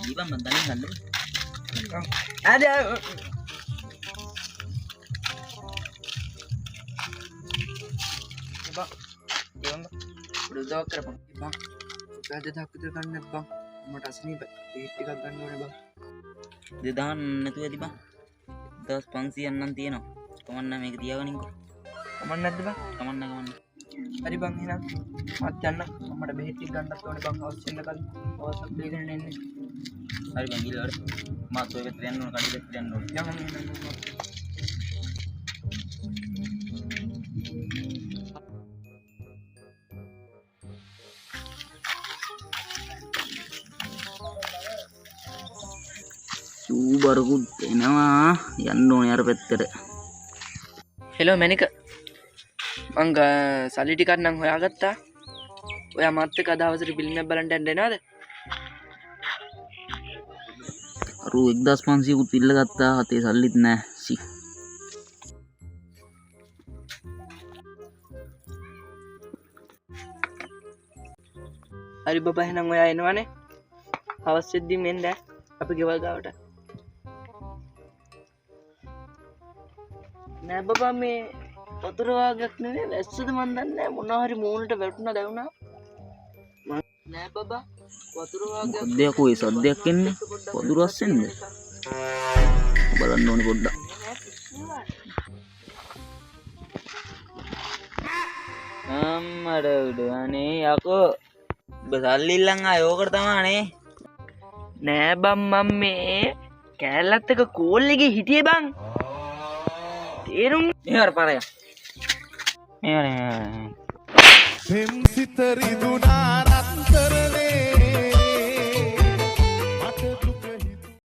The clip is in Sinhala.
Iban bantanin kan lu. Ada. Bang, jangan bang. Udah jawab kan bang? Bang, ada takut kan net bang? Mau tas nih bang, tiga kan bang. Dedan itu ya bang. 10 nanti no. Kemana make dia kan ingko. Kemana tuh bang? Kemana? Hari bang ini matian nak, sama ada behit tiga kan tuh bang haus sini kan, haus beli kan ini. Hari bang gila. Mat tuh veteran no kali veteran no. Jangan ini. Super good. Enawa yannone yar pettera. Hello Manika. මං සල්ලි ටිකක් නම් හොයාගත්තා. ඔයා මාත් එක්ක අද හවසට ෆිල්ම් එකක් බලන්න යන්න එනවද? අරු 1500 කුත් ඉල්ල ගත්තා. අතේ සල්ලිත් නැහැ. සි. හරි බබා එහෙනම් ඔයා එනවනේ. හවස් වෙද්දි මෙන්න අපි ගෙවල් ගාවට. නෑ බබා මේ වතුර වාගයක් නෙවෙයි වැස්සද මන් දන්නේ නැහැ මොනවා හරි මූණට වැටුණා දැවුණා නෑ බබා වතුර වාගයක් මොකද යකෝ ඒ සද්දයක් එන්නේ වතුර අස්සෙන්ද බලන්න ඕනේ පොඩ්ඩක් අම්මඩ උඩ අනේ යකෝ ඔබ සල්ලි ඉල්ලන් ආයේ ඕකට තමයිනේ නෑ බම් මම මේ කෑල්ලත් එක කෝල් එකේ හිටියේ බං තේරුම් මෙහෙර පාරය Pem sitari duna